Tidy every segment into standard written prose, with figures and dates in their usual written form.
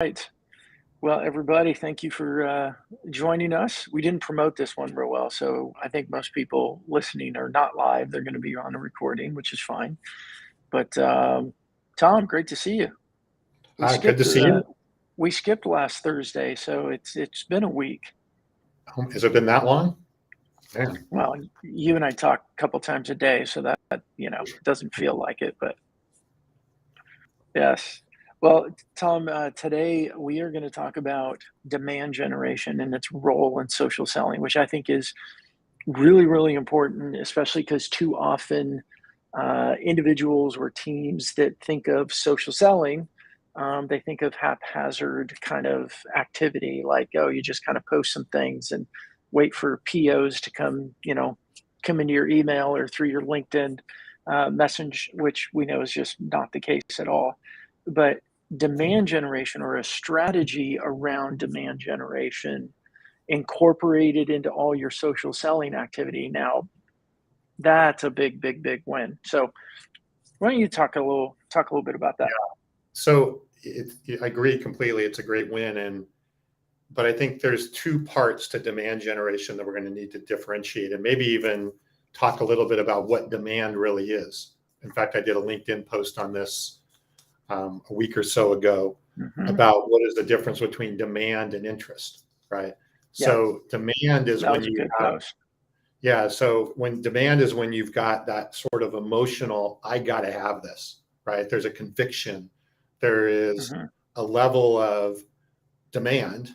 Right. Well, everybody, thank you for joining us. We didn't promote this one real well, so I think most people listening are not live. They're going to be on a recording, which is fine. But Tom, great to see you. We Good to skipped see you. we skipped last Thursday, so it's been a week. Has it been that long? Man. Well, you and I talk a couple times a day, so that doesn't feel like it, but yes. Well, Tom, today we are going to talk about demand generation and its role in social selling, which I think is really, really important, especially because too often individuals or teams that think of social selling, they think of haphazard kind of activity, like, oh, you just kind of post some things and wait for POs to come into your email or through your LinkedIn message, which we know is just not the case at all. But demand generation or a strategy around demand generation incorporated into all your social selling activity. Now, that's a big, big, big win. So, why don't you talk a little bit about that? So I agree completely. It's a great win, but I think there's two parts to demand generation that we're going to need to differentiate, and maybe even talk a little bit about what demand really is. In fact, I did a LinkedIn post on this a week or so ago Hmm. about what is the difference between demand and interest, right? Yeah, So demand is that when was a you good have. post. Yeah, so when demand is when you've got that sort of emotional, I got to have this, right? There's a conviction, there is Hmm. a level of demand,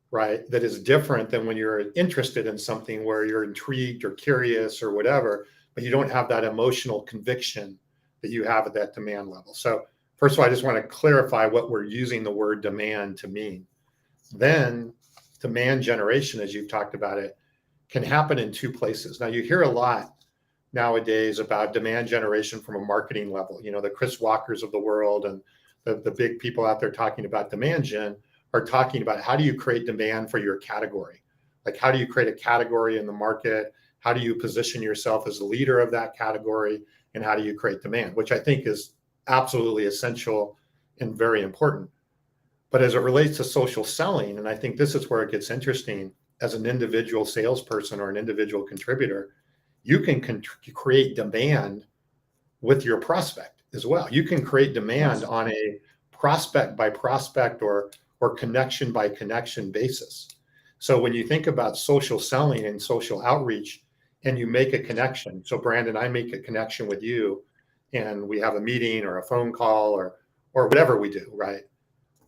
right? That is different than when you're interested in something where you're intrigued or curious or whatever, but you don't have that emotional conviction that you have at that demand level. So, first of all, I just want to clarify what we're using the word demand to mean. Then, demand generation, as you've talked about it, can happen in two places. Now, you hear a lot nowadays about demand generation from a marketing level. You know, the Chris Walkers of the world and the big people out there talking about demand gen are talking about how do you create demand for your category? Like, how do you create a category in the market? How do you position yourself as a leader of that category? And how do you create demand? Which I think is absolutely essential and very important. But as it relates to social selling, and I think this is where it gets interesting, as an individual salesperson or an individual contributor, you can create demand with your prospect as well. You can create demand Yes. on a prospect by prospect or connection by connection basis. So when you think about social selling and social outreach, and you make a connection, so Brandon, I make a connection with you, and we have a meeting or a phone call or whatever we do, right?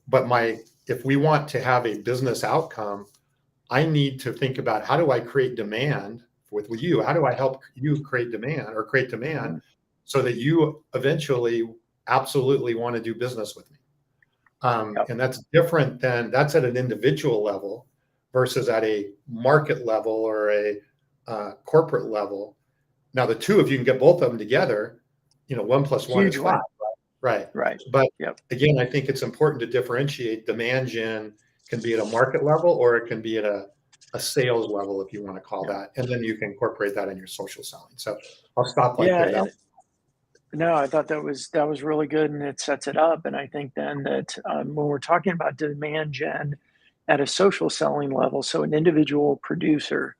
But if we want to have a business outcome, I need to think about how do I create demand with you? How do I help you create demand or create demand Hmm. so that you eventually absolutely want to do business with me? Yep. And that's different than that's at an individual level versus at a market level or a corporate level. Now, the two, if you can get both of them together, 1 + 1 is Huge 5, win. right? Right. But Yep. again, I think it's important to differentiate. Demand gen can be at a market level or it can be at a sales level, if you want to call Yep. that. And then you can incorporate that in your social selling. So I'll stop right Yeah. there. And no, I thought that was really good, and it sets it up. And I think then that when we're talking about demand gen at a social selling level, so an individual producer,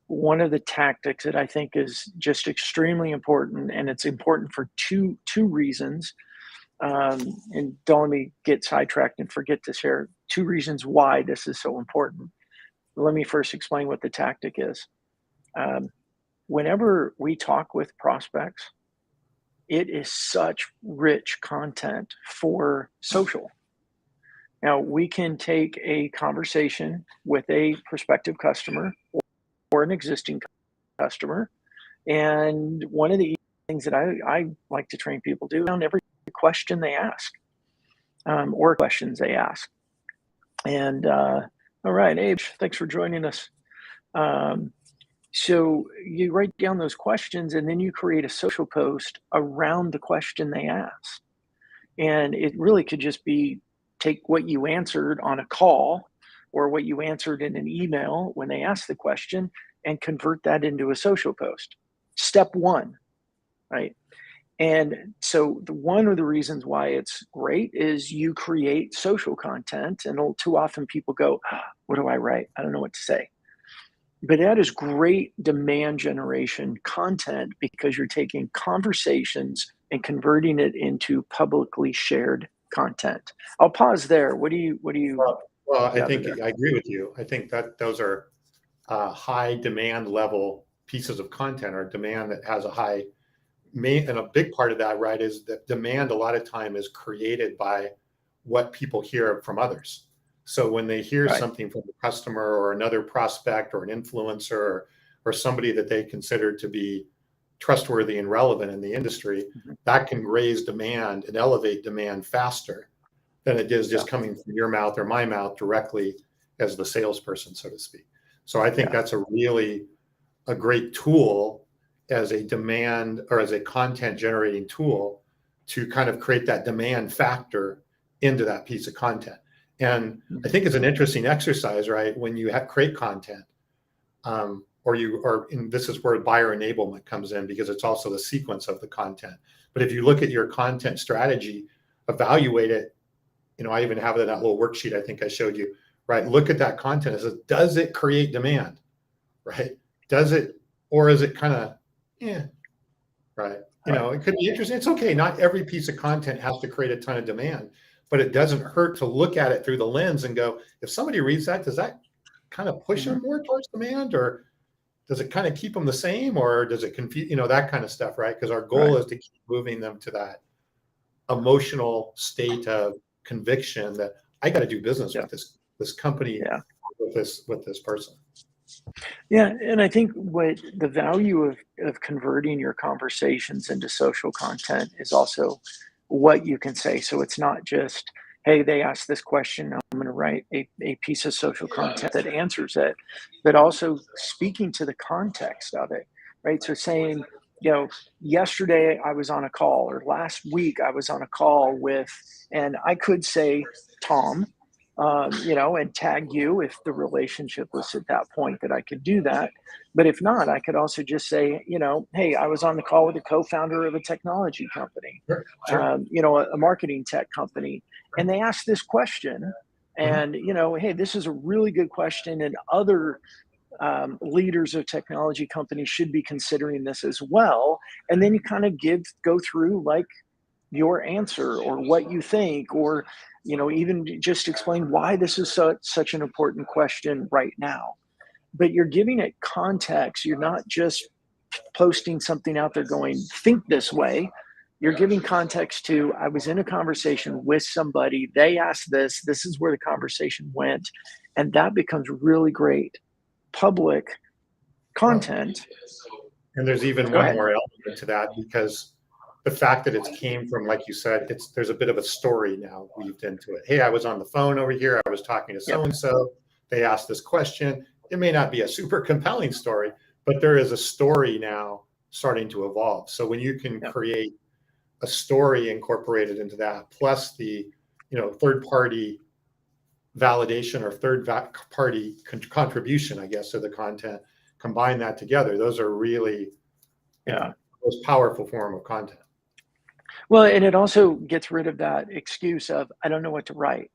one of the tactics that I think is just extremely important, and it's important for two reasons. And don't let me get sidetracked and forget to share two reasons why this is so important. Let me first explain what the tactic is. Um, Whenever we talk with prospects, it is such rich content for social. Now, we can take a conversation with a prospective customer or an existing customer. And one of the things that I like to train people to do on every question they ask, or questions they ask. And all right, Abe, thanks for joining us. Um, so you write down those questions and then you create a social post around the question they asked. And it really could just be take what you answered on a call or what you answered in an email when they asked the question and convert that into a social post. Step one, right? And so one of the reasons why it's great is you create social content, and too often people go, "Ah, what do I write? I don't know what to say." But that is great demand generation content because you're taking conversations and converting it into publicly shared content. I'll pause there. What do you Well, I gather think there? I agree with you. I think that those are high demand level pieces of content, or demand that has a high main, and a big part of that, right, is that demand a lot of time is created by what people hear from others. So when they hear Right. something from a customer or another prospect or an influencer, or somebody that they consider to be trustworthy and relevant in the industry, Mhm. that can raise demand and elevate demand faster than it is Yeah. just coming from your mouth or my mouth directly as the salesperson, so to speak. So I think Yeah. that's a great tool as a demand, or as a content generating tool, to kind of create that demand factor into that piece of content. And I Mhm. think it's an interesting exercise, right? When you create content, or and this is where buyer enablement comes in, because it's also the sequence of the content. But if you look at your content strategy, evaluate it. I even have it in that little worksheet I think I showed you, right? Look at that content. Does it create demand, right? Does it, or is it kind of, yeah, right? Right. It could be interesting. It's okay. Not every piece of content has to create a ton of demand, but it doesn't hurt to look at it through the lens and go, if somebody reads that, does that kind of push Mhm. them more towards demand, or does it kind of keep them the same, or does it confuse, that kind of stuff, right? Because our goal Right. is to keep moving them to that emotional state of conviction that I got to do business Yeah. with this company, Yeah. with this person. Yeah, and I think what the value of converting your conversations into social content is also what you can say. So it's not just, hey, they asked this question, now I'm going to write a piece of social content that answers it, but also speaking to the context of it, right? So saying, yesterday I was on a call, or last week I was on a call with, and I could say Tom, and tag you if the relationship was at that point that I could do that. But if not, I could also just say, hey, I was on the call with a co-founder of a technology company, Sure, sure. a marketing tech company, and they asked this question. Mhm. And hey, this is a really good question, and other leaders of technology companies should be considering this as well. And then you kind of go through like your answer or what you think, or even just explain why this is such an important question right now. But you're giving it context. You're not just posting something out there going, think this way. You're giving context to, I was in a conversation with somebody, they asked this is where the conversation went. And that becomes really great public Well, content. and there's even Go one ahead. more element to that, because the fact that it came from, like you said, there's a bit of a story now weaved into it. Hey, I was on the phone over here. I was talking to so Yep. and so. They asked this question. It may not be a super compelling story, but there is a story now starting to evolve. So when you can Yep. create a story incorporated into that, plus the third party validation, or party contribution, I guess, to the content, combine that together. Those are really, Yeah. most powerful form of content. Well, and it also gets rid of that excuse of, I don't know what to write,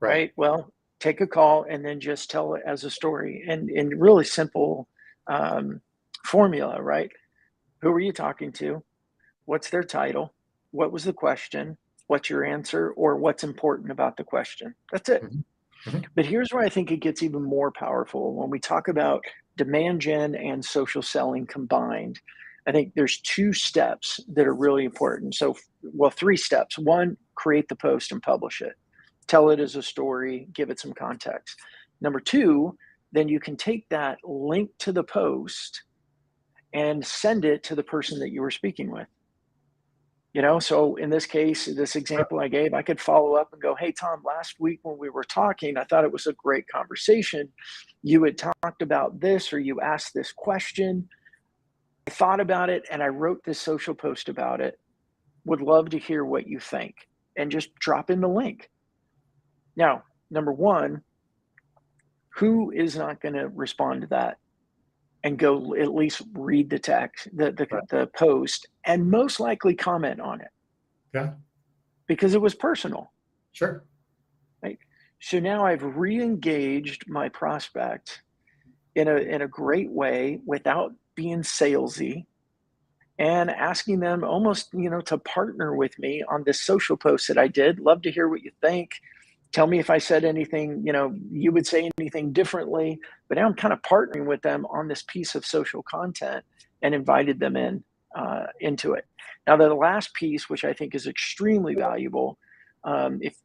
Right. right? Well, take a call and then just tell it as a story, and in really simple um, formula, right? Who are you talking to? What's their title? What was the question? What's your answer? Or what's important about the question? That's it. Mhm. Mhm. But here's where I think it gets even more powerful when we talk about demand gen and social selling combined. I think there's two steps that are really important. So, well, three steps. One, create the post and publish it. Tell it as a story, give it some context. Number two, then you can take that link to the post and send it to the person that you were speaking with. So in this case, this example I gave, I could follow up and go, hey, Tom, last week when we were talking, I thought it was a great conversation. You had talked about this, or you asked this question. I thought about it and I wrote this social post about it. Would love to hear what you think, and just drop in the link. Now, number one, who is not going to respond to that? and go at least read the text, Right. the post, and most likely comment on it Yeah. because it was personal, Sure. right? So now I've re-engaged my prospect in a great way without being salesy and asking them almost, to partner with me on this social post that I did. Love to hear what you think. Tell me if I said anything, you would say anything differently. But now I'm kind of partnering with them on this piece of social content and invited them into it. Now, the last piece, which I think is extremely valuable, if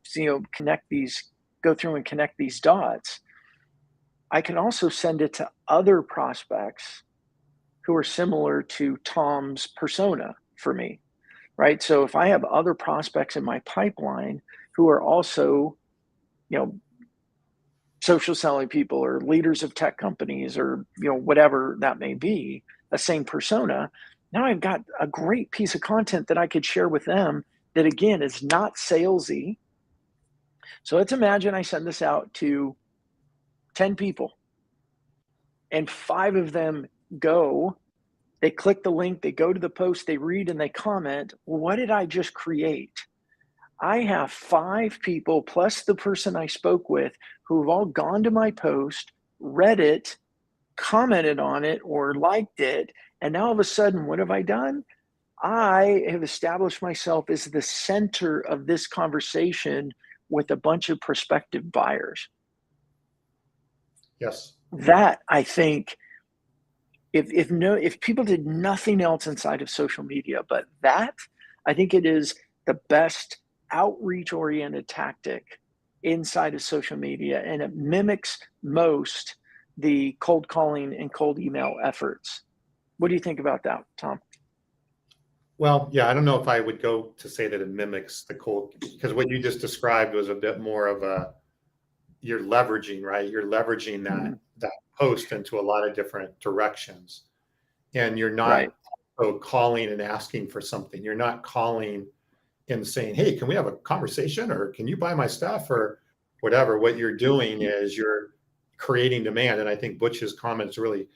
connect these, go through and connect these dots, I can also send it to other prospects who are similar to Tom's persona for me, right? So if I have other prospects in my pipeline who are also, you know, social selling people or leaders of tech companies or, whatever that may be, the same persona, now I've got a great piece of content that I could share with them that again is not salesy. So let's imagine I send this out to 10 people and 5 of them go. They click the link, they go to the post, they read and they comment. What did I just create? I have 5 people plus the person I spoke with who've all gone to my post, read it, commented on it, or liked it. And now all of a sudden, what have I done? I have established myself as the center of this conversation with a bunch of prospective buyers. Yes. That I think if people did nothing else inside of social media but that, I think it is the best outreach oriented tactic inside of social media, and it mimics most the cold calling and cold email efforts. What do you think about that, Tom? Well, yeah, I don't know if I would go to say that it mimics the cold, because what you just described was a bit more of a, you're leveraging, right? You're leveraging Mhm. that post into a lot of different directions. And you're Right. not calling and asking for something. You're not calling and saying, "Hey, can we have a conversation?" or "Can you buy my stuff?" or whatever. What you're doing is you're creating demand. And I think Butch's comments really,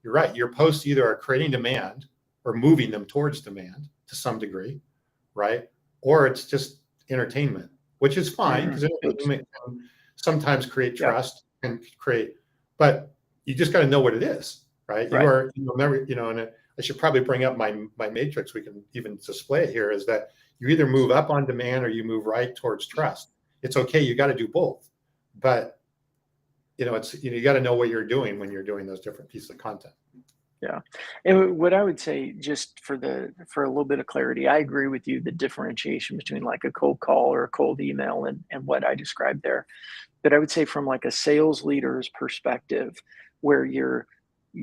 you're right. Your posts either are creating demand or moving them towards demand to some degree, right? Or it's just entertainment, which is fine because Oops. entertainment can sometimes create Yeah. trust and create, but you just got to know what it is, right? You Right. are, remember, and I should probably bring up my matrix. We can even display it here. Is that you either move up on demand or you move right towards trust. It's okay. You got to do both, but it's you got to know what you're doing when you're doing those different pieces of content. Yeah. And what I would say, just for a little bit of clarity, I agree with you, the differentiation between like a cold call or a cold email and what I described there. But I would say from like a sales leader's perspective, where you're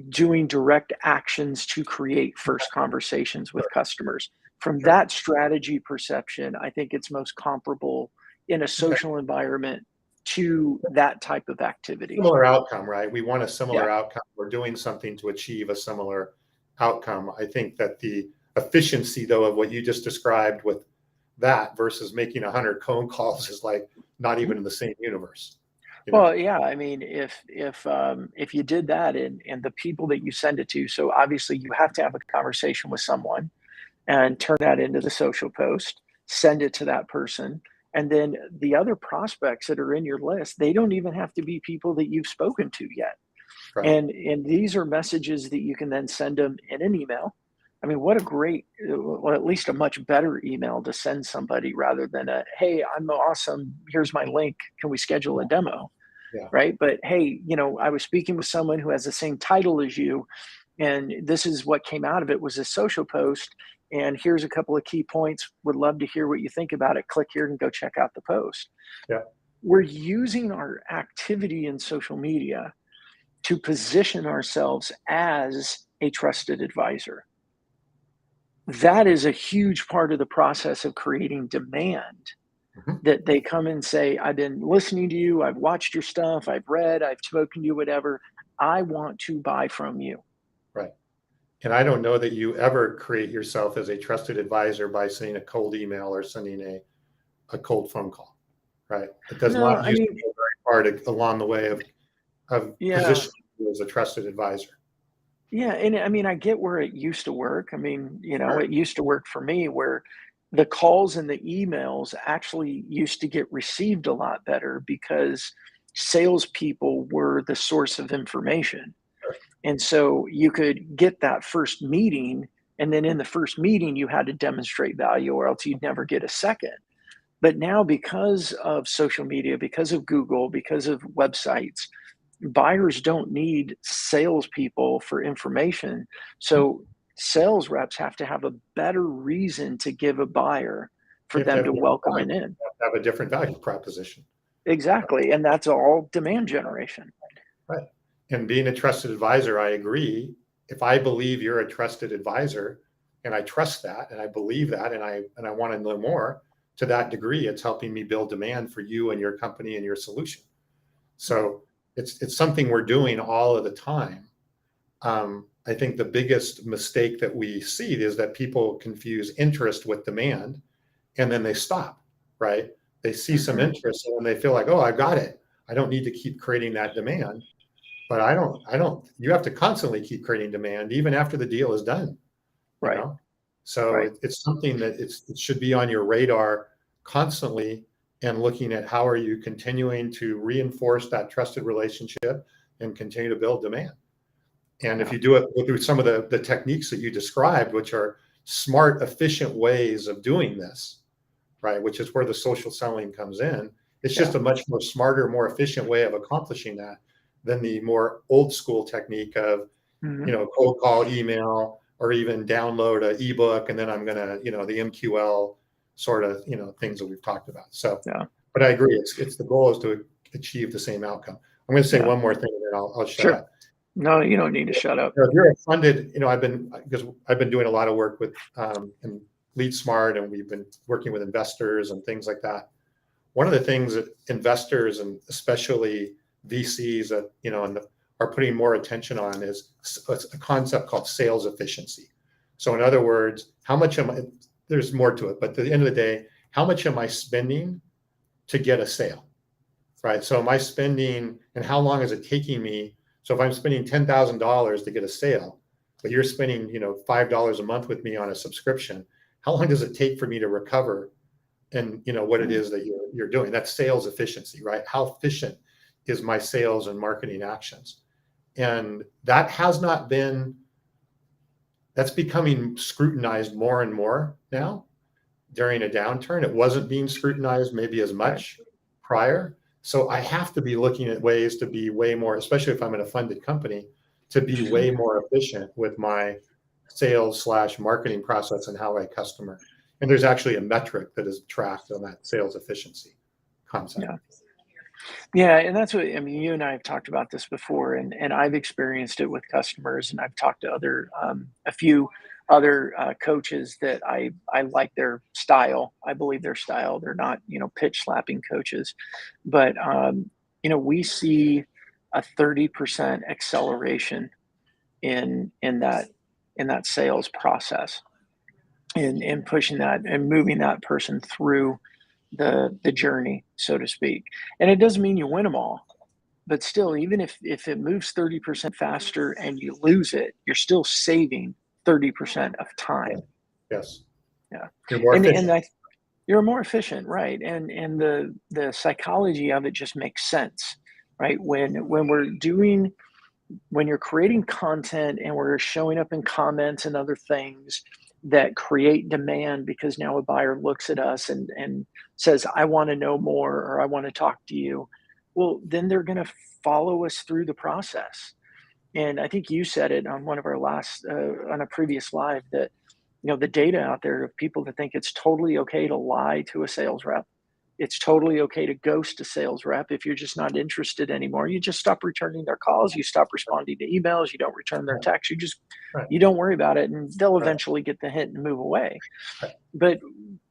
doing direct actions to create first conversations with customers. From Sure. that strategy perception, I think it's most comparable in a Okay. social environment to that type of activity. Similar outcome, right? We want a Yeah. similar outcome. We're doing something to achieve a similar outcome. I think that the efficiency, though, of what you just described with that versus making 100 phone calls is like not even in the same universe. You know, Well, yeah, I mean, if you did that and the people that you send it to, so obviously you have to have a conversation with someone and turn that into the social post, send it to that person. And then the other prospects that are in your list, they don't even have to be people that you've spoken to yet. right? And these are messages that you can then send them in an email. I mean, what a great, well, at least a much better email to send somebody rather than a, hey, I'm awesome. Here's my link. Can we schedule a demo? Yeah. Right. But hey, I was speaking with someone who has the same title as you, and this is what came out of it was a social post. And here's a couple of key points. Would love to hear what you think about it. Click here and go check out the post. Yeah. We're using our activity in social media to position ourselves as a trusted advisor. That is a huge part of the process of creating demand, Mhm. that they come and say, I've been listening to you, I've watched your stuff, I've read, I've spoken to you, whatever. I want to buy from you. Right. And I don't know that you ever create yourself as a trusted advisor by sending a cold email or sending a cold phone call, right? It does No, not I usually mean, go very far along the way of yeah, positioning you as a trusted advisor. Yeah, and I mean, I get where it used to work. I mean, Sure. it used to work for me where the calls and the emails actually used to get received a lot better because salespeople were the source of information. And so you could get that first meeting, and then in the first meeting, you had to demonstrate value, or else you'd never get a second. But now, because of social media, because of Google, because of websites, buyers don't need salespeople for information. So sales reps have to have a better reason to give a buyer for You have to them have to a different welcome value. it in. You have to have a different value proposition. Exactly. And that's all demand generation. Right. And being a trusted advisor, I agree. If I believe you're a trusted advisor and I trust that and I believe that and I want to know more, to that degree, it's helping me build demand for you and your company and your solution. So it's something we're doing all of the time. I think the biggest mistake that we see is that people confuse interest with demand, and then they stop, right? They see some Mhm. interest and they feel like, oh, I got it. I don't need to keep creating that demand. But I don't, you have to constantly keep creating demand even after the deal is done, you Right. know? So Right. it's something that it should be on your radar constantly, and looking at how are you continuing to reinforce that trusted relationship and continue to build demand. And if Yeah. you do it through some of the techniques that you described, which are smart, efficient ways of doing this, right? Which is where the social selling comes in. It's just Yeah. a much more smarter, more efficient way of accomplishing that than the more old school technique of, Mhm. cold call, email, or even download an ebook, and then I'm gonna, the MQL sort of, things that we've talked about. So, Yeah. but I agree, it's the goal is to achieve the same outcome. I'm gonna say Yeah. one more thing, and then I'll shut Sure. up. No, you don't need to shut up. If you're a funded, because I've been doing a lot of work with and Lead Smart, and we've been working with investors and things like that. One of the things that investors and especially VCs that are putting more attention on is a concept called sales efficiency. So in other words, how much am I? There's more to it, but at the end of the day, how much am I spending to get a sale? Right. So am I spending, and how long is it taking me? So if I'm spending $10,000 to get a sale, but you're spending, $5 a month with me on a subscription, how long does it take for me to recover and what it Mm. is that you're doing? That's sales efficiency, right? How efficient is my sales and marketing actions? And that has not been, that's becoming scrutinized more and more now during a downturn. It wasn't being scrutinized maybe as Right. much prior. So I have to be looking at ways to be way more, especially if I'm in a funded company, to be way more efficient with my sales slash marketing process and how I customer. And there's actually a metric that is tracked on that sales efficiency concept. Yeah. Yeah, and that's what I mean. You and I have talked about this before, and I've experienced it with customers, and I've talked to a few other coaches that I like their style. I believe their style. They're not pitch slapping coaches, but we see a 30% acceleration in that sales process, and pushing that and moving that person through the journey, so to speak. And it doesn't mean you win them all, but still, even if it moves 30% faster and you lose it, you're still saving 30% of Yeah. time. Yes. Yeah. You're more And efficient. I you're more efficient, right? And the psychology of it just makes sense, right? When you're creating content and we're showing up in comments and other things that create demand because now a buyer looks at us and says, I want to know more, or I want to talk to you, well, then they're going to follow us through the process. And I think you said it on one of our on a previous live that, the data out there of people that think it's totally okay to lie to a sales rep. It's totally okay to ghost a sales rep if you're just not interested anymore. You just stop returning their calls, you stop responding to emails, you don't return their Right. texts, Right. you don't worry about it, and they'll Right. eventually get the hint and move away. Right. But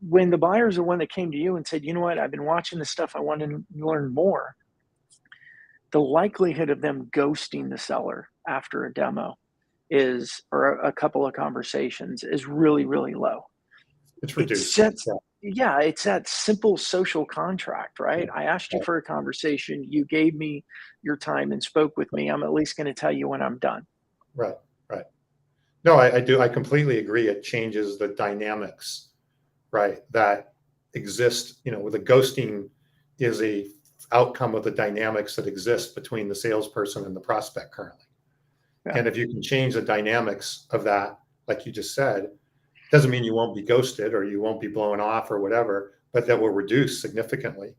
when the buyers are one that came to you and said, "You know what? I've been watching this stuff. I want to learn more," the likelihood of them ghosting the seller after a demo or a couple of conversations is really, really low. It's It reduced. sets Yeah. Yeah, it's that simple social contract, Yeah. right? I asked you Right. for a conversation, you gave me your time and spoke with me. I'm at least going to tell you when I'm done. Right. Right. No, I do. I completely agree. It changes the dynamics, right, that exist. With the ghosting is a outcome of the dynamics that exist between the salesperson and the prospect currently. Yeah. And if you can change the dynamics of that, like you just said, doesn't mean you won't be ghosted or you won't be blown off or whatever, but that will reduce significantly.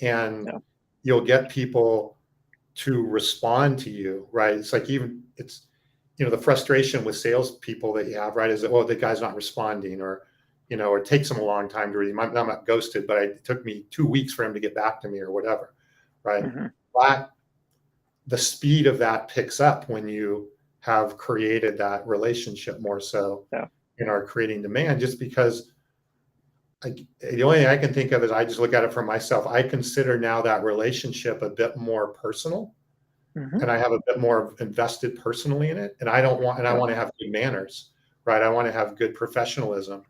And Yeah. you'll get people to respond to you, right? It's like the frustration with salespeople that you have, right? Is that, oh, the guy's not responding, or it takes them a long time to read. I'm not ghosted, but it took me 2 weeks for him to get back to me or whatever, right? Mm-hmm. But the speed of that picks up when you have created that relationship more so Yeah. and are creating demand, just because the only thing I can think of is I just look at it for myself. I consider now that relationship a bit more personal, Mm-hmm. and I have a bit more invested personally in it. And I Yeah. want to have good manners, right? I want to have good professionalism.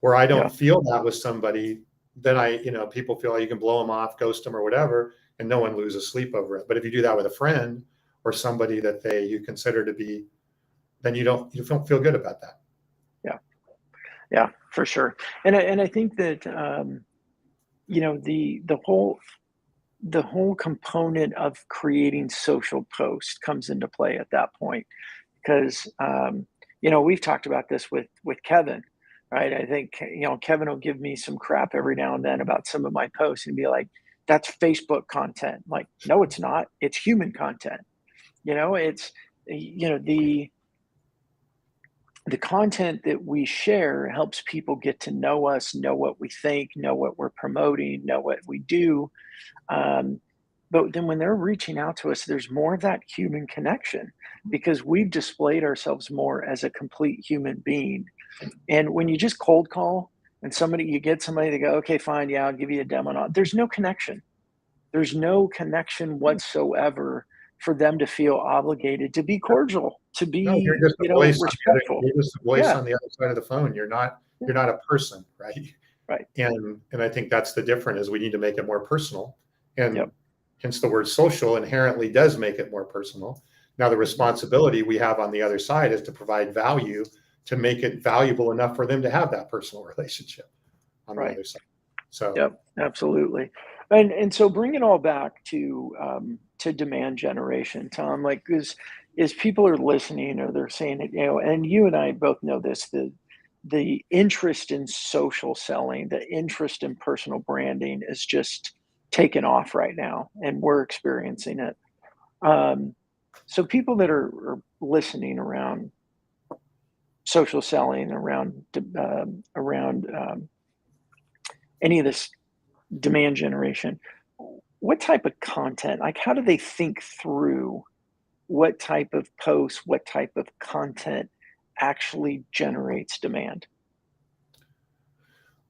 Where I don't Yeah. feel that with somebody, then people feel like you can blow them off, ghost them or whatever, and no one loses sleep over it. But if you do that with a friend or somebody that you consider to be, then you don't feel good about that. Yeah. Yeah, for sure. And I think that the whole component of creating social posts comes into play at that point, because we've talked about this with Kevin, right? I think Kevin will give me some crap every now and then about some of my posts and be like, "That's Facebook content." Like, no, it's not. It's human content. It's the content that we share helps people get to know us, know what we think, know what we're promoting, know what we do. Um, but then when they're reaching out to us, there's more of that human connection because we've displayed ourselves more as a complete human being. And when you just cold call and you get somebody to go, okay, fine, yeah, I'll give you a demo. There's no connection. There's no connection whatsoever for them to feel obligated to be cordial, to No, you're be, just a voice on the other. respectful. You're just a voice Yeah, on the other side of the phone. You're not. yeah, You're not a person, right? right. And I think that's the difference. Is we need to make it more personal, and Yep. hence the word social inherently does make it more personal. Now the Mhm. responsibility we have on the other side is to provide value, to make it valuable enough for them to have that personal relationship on the Right. other side. So Yep. Absolutely. And so bring it all back to demand generation, Tom. Like, is people are listening or they're saying it, and you and I both know this, the interest in social selling, the interest in personal branding is just taken off right now, and we're experiencing it. Um, so people that are listening around social selling, around any of this demand generation, what type of content, like how do they think through what type of posts, what type of content actually generates demand?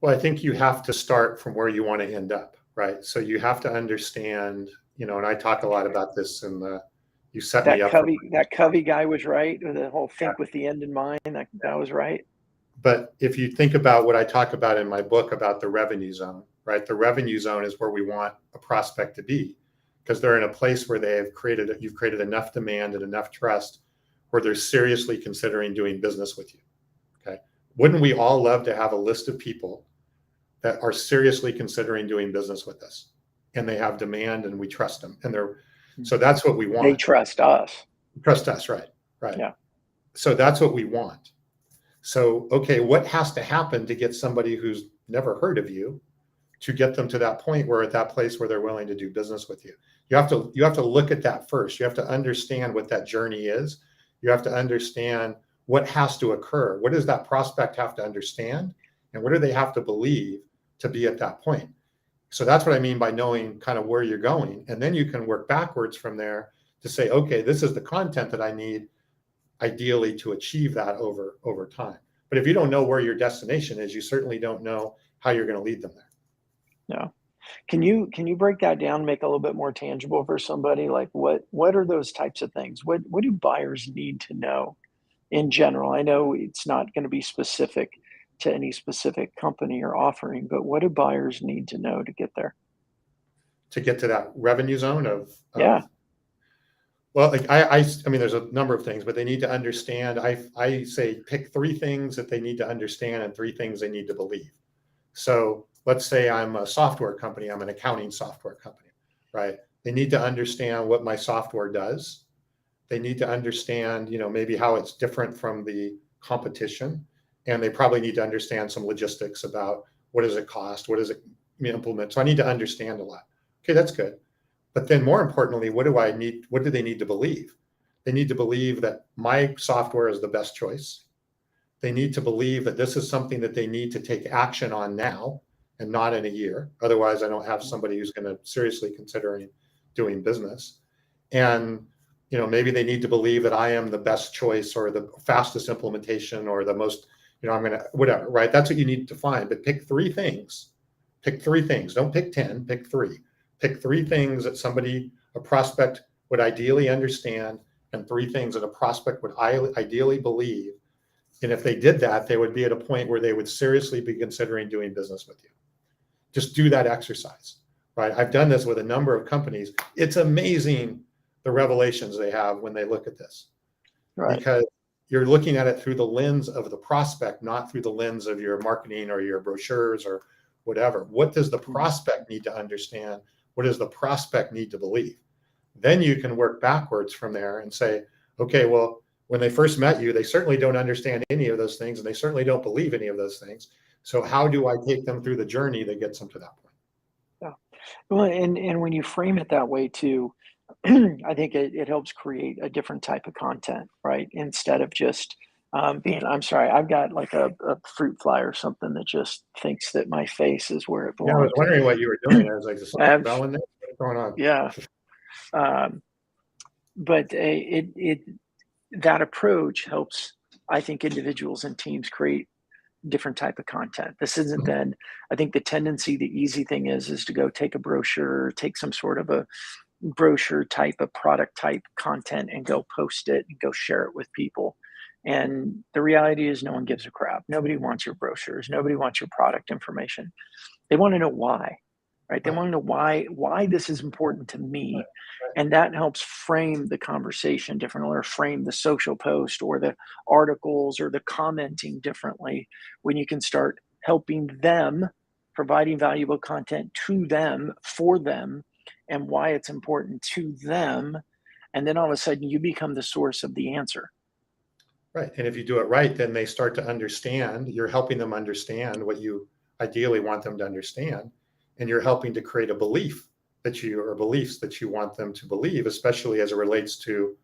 well, I think you have to start from where you want to end up, right? So you have to understand, and I talk a lot about this in the you set me That up for. Covey guy was right, or the whole think with the end in mind. That was right. But if you think about what I talk about in my book about the revenue zone, right? The revenue zone is where we want a prospect to be, because they're in a place where you've created enough demand and enough trust where they're seriously considering doing business with you. Okay. Wouldn't we all love to have a list of people that are seriously considering doing business with us, and they have demand and we trust them, and so that's what we They want. trust us. Trust us, right? Right. Yeah. So that's what we want. So, okay, what has to happen to get somebody who's never heard of you to get them to that point where at that place where they're willing to do business with you? You have to look at that first. You have to understand what that journey is. You have to understand what has to occur. What does that prospect have to understand? And what do they have to believe to be at that point? So that's what I mean by knowing kind of where you're going. And then you can work backwards from there to say, okay, this is the content that I need ideally to achieve that over time. But if you don't know where your destination is, you certainly don't know how you're going to lead them there. No. Can you break that down, make it a little bit more tangible for somebody? Like what are those types of things? What do buyers need to know in general? I know it's not going to be specific to any specific company or offering, but what do buyers need to know to get there? To get to that revenue zone of Yeah. Well, like I mean, there's a number of things, but they need to understand. I say pick three things that they need to understand and three things they need to believe. So let's say I'm a software company, I'm an accounting software company, right? They need to understand what my software does. They need to understand, maybe how it's different from the competition. And they probably need to understand some logistics about what does it cost? What does it implement? So I need to understand a lot. Okay, that's good. But then more importantly, what do they need to believe? They need to believe that my software is the best choice. They need to believe that this is something that they need to take action on now and not in a year. Otherwise, I don't have somebody who's going to seriously considering doing business. And maybe they need to believe that I am the best choice or the fastest implementation or the most, I'm going to, whatever, right? That's what you need to find. But pick three things. Pick three things. Don't pick 10, pick three. Pick three things that a prospect would ideally understand, and three things that a prospect would ideally believe. And if they did that, they would be at a point where they would seriously be considering doing business with you. Just do that exercise, right? I've done this with a number of companies. It's amazing the revelations they have when they look at this, Right. because you're looking at it through the lens of the prospect, not through the lens of your marketing or your brochures or whatever. What does the prospect need to understand? What does the prospect need to believe? Then you can work backwards from there and say, okay, well, when they first met you, they certainly don't understand any of those things, and they certainly don't believe any of those things. So how do I take them through the journey that gets them to that point? Yeah. Well, and when you frame it that way too, I think it helps create a different type of content, right? Instead of just I'm sorry, I've got like a fruit fly or something that just thinks that my face is where it Yeah, I was belongs. wondering what you were doing. I was like, is something I've, growing there? What's going on? yeah. Um, but that approach helps, I think, individuals and teams create different type of content. This isn't then, I think the tendency, the easy thing is to go take a brochure, take some sort of a brochure type of product type content and go post it and go share it with people. And the reality is no one gives a crap. Nobody wants your brochures. Nobody wants your product information. They want to know why, right? They Right, want to know why this is important to right, me. right. And that helps frame the conversation differently, or frame the social post or the articles or the commenting differently, when you can start helping them, providing valuable content to them, for them, and why it's important to them. And then all of a sudden you become the source of the answer. Right. And if you do it right, then they start to understand. You're helping them understand what you ideally want them to understand. And you're helping to create a belief or beliefs that you want them to believe, especially as it relates to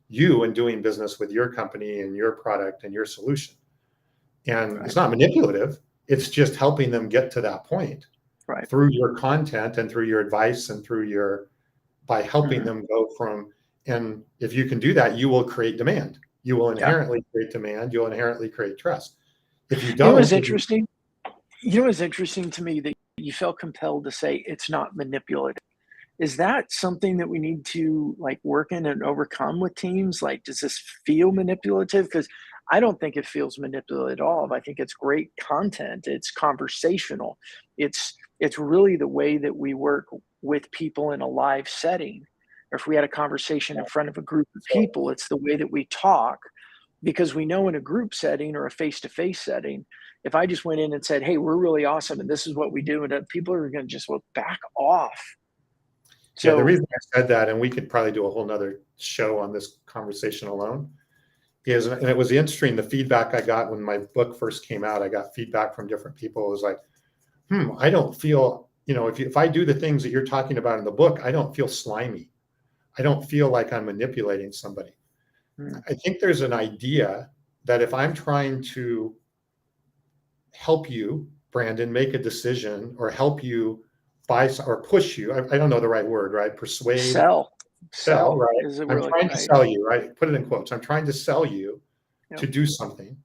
you and doing business with your company and your product and your solution. And Right. it's not manipulative, it's just helping them get to that point Right. through your content and through your advice and by helping Mhm. them go from, and if you can do that, you will create demand. You will Yeah. inherently create demand. You'll inherently create trust. If you You know don't, what's interesting? You know what's interesting to me, that you felt compelled to say it's not manipulative. Is that something that we need to like work in and overcome with teams? Like, does this feel manipulative? Because I don't think it feels manipulative at all. I think it's great content. It's conversational. It's really the way that we work with people in a live setting. Or if we had a conversation in front of a group of so people, it's the way that we talk, because we know in a group setting or a face-to-face setting, if I just went in and said, hey, we're really awesome and this is what we do, and people are going to just, well, back off. yeah, the So reason I said that, and we could probably do a whole nother show on this conversation alone, and it was interesting, the feedback I got when my book first came out. I got feedback from different people. It was like, I don't feel, if I do the things that you're talking about in the book, I don't feel slimy. I don't feel like I'm manipulating somebody. mm, I think there's an idea that if I'm trying to help you, Brandon, make a decision or help you or push you, I don't know the right word, right? Persuade, sell, sell, sell right? is a I'm really trying to right. sell you, right? Put it in quotes. I'm trying to sell you Yep. to do something.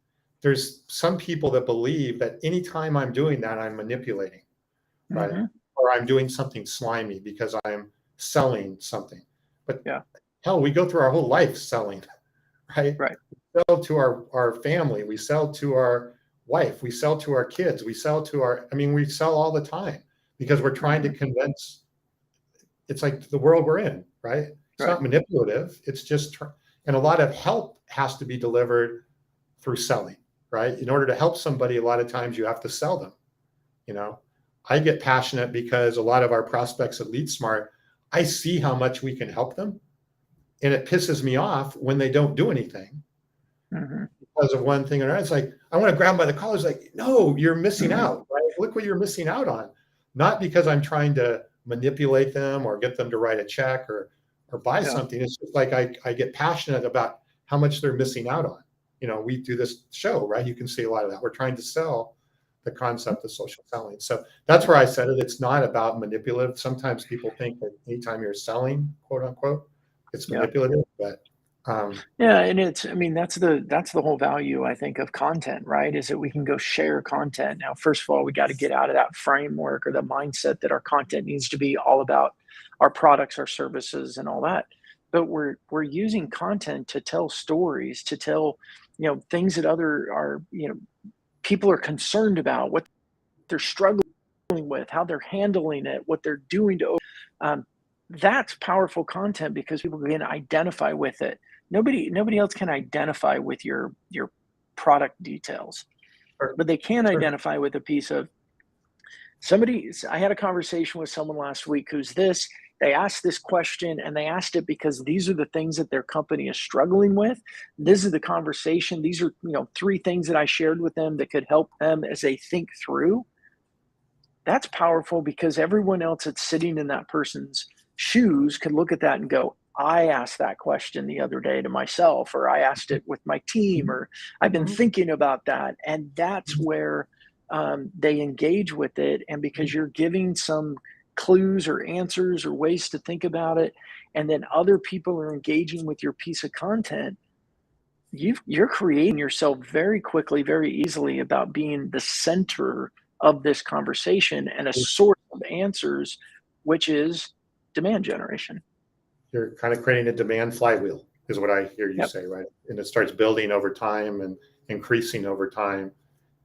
There's some people that believe that anytime I'm doing that, I'm manipulating, right? Hmm. Or I'm doing something slimy because I'm selling something. But Yeah. hell, we go through our whole life selling, right? Right. We sell to our family, we sell to our wife, we sell to our kids, we sell all the time because we're trying to Hmm. convince. It's like the world we're in, right? It's Right. not manipulative. It's just, and a lot of help has to be delivered through selling, right? In order to help somebody, a lot of times you have to sell them. You know, I get passionate because a lot of our prospects at LeadSmart, I see how much we can help them. And it pisses me off when they don't do anything Mm-hmm. because of one thing or another. It's like, I want to grab them by the collar. It's like, no, you're missing Mm-hmm. out, right? Look what you're missing out on. Not because I'm trying to manipulate them or get them to write a check or buy Yeah. something. It's just like I get passionate about how much they're missing out on. You know, we do this show, right? You can see a lot of that. We're trying to sell the concept of social selling. So that's where I said it. It's not about manipulative. Sometimes people think that anytime you're selling, quote unquote, it's Yeah. manipulative, but Yeah, and I mean, that's the whole value, I think, of content, right? Is that we can go share content. Now, first of all, we got to get out of that framework or the mindset that our content needs to be all about our products, our services, and all that. But we're using content to tell stories, to tell, things that other are, people are concerned about, what they're struggling with, how they're handling it, what they're doing to um, that's powerful content because people can identify with it. Nobody else can identify with your product details, sure, but they can sure. identify with a piece of somebody. I had a conversation with someone last week who's this. They asked this question and they asked it because these are the things that their company is struggling with. This is the conversation. These are, three things that I shared with them that could help them as they think through. That's powerful because everyone else that's sitting in that person's shoes could look at that and go, I asked that question the other day to myself, or I asked it with my team, or I've been Mhm, thinking about that. And that's mhm, where they engage with it. And mhm. because you're giving some clues or answers or ways to think about it, and then other people are engaging with your piece of content, you're creating yourself very quickly, very easily about being the center of this conversation and a source of answers, which is demand generation. You're kind of creating a demand flywheel, is what I hear you Yep. say, right? And it starts building over time and increasing over time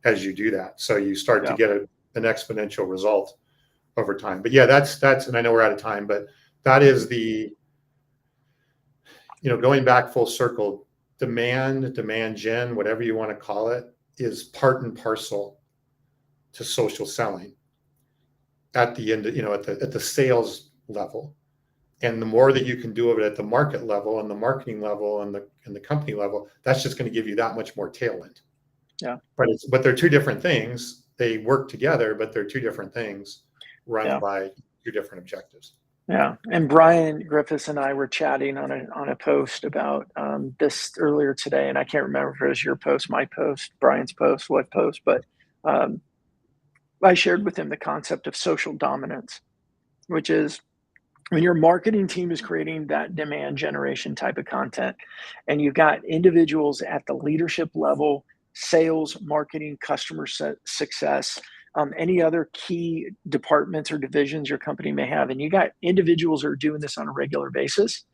as you do that. So you start to Yeah. get an exponential result over time. But yeah, that's, and I know we're out of time, but that is the, going back full circle, demand gen, whatever you want to call it, is part and parcel to social selling at the end, at the sales level. And the more that you can do of it at the market level and the marketing level and the company level, that's just going to give you that much more tailwind. Yeah. But they're two different things. They work together, but they're two different things run Yeah. by two different objectives. Yeah. And Brian Griffiths and I were chatting on a post about this earlier today. And I can't remember if it was your post, my post, Brian's post, what post, but um, I shared with him the concept of social dominance, which is when your marketing team is creating that demand generation type of content and you've got individuals at the leadership level, sales, marketing, customer success, any other key departments or divisions your company may have, and you got individuals who are doing this on a regular basis,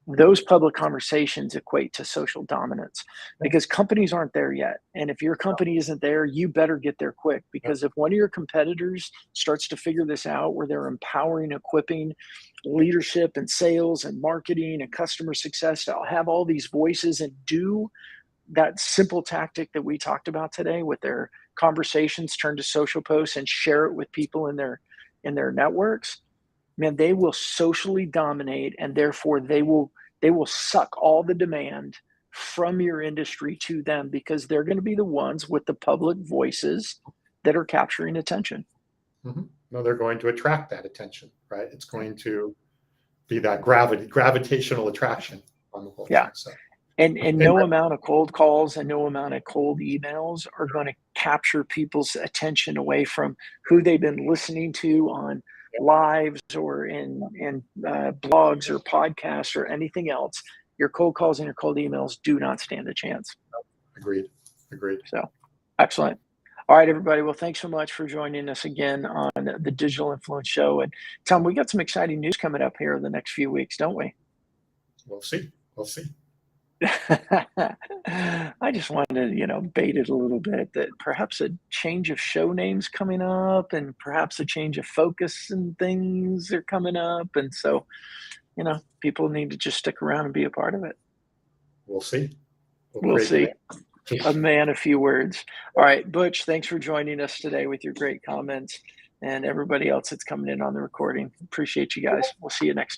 those public conversations equate to social dominance because companies aren't there yet. And if your company isn't there, you better get there quick, because if one of your competitors starts to figure this out where they're empowering, equipping leadership and sales and marketing and customer success to have all these voices and do that simple tactic that we talked about today with their conversations turn to social posts and share it with people in their networks, man, they will socially dominate, and therefore they will suck all the demand from your industry to them because they're going to be the ones with the public voices that are capturing attention. Mhm. No, they're going to attract that attention, right? It's going to be that gravitational attraction on the whole Yeah. thing. So, And and no amount of cold calls and no amount of cold emails are going to capture people's attention away from who they've been listening to on lives or in blogs or podcasts or anything else. Your cold calls and your cold emails do not stand a chance. agreed, agreed. So, excellent. All right, everybody. Well, thanks so much for joining us again on the Digital Influence Show. And Tom, we got some exciting news coming up here in the next few weeks, don't we? We'll see. We'll see. I just wanted to, bait it a little bit that perhaps a change of show names coming up and perhaps a change of focus and things are coming up. And so people need to just stick around and be a part of it. We'll see. We'll see. create A man, a few words. All right, Butch, thanks for joining us today with your great comments, and everybody else that's coming in on the recording. Appreciate you guys. We'll see you next time.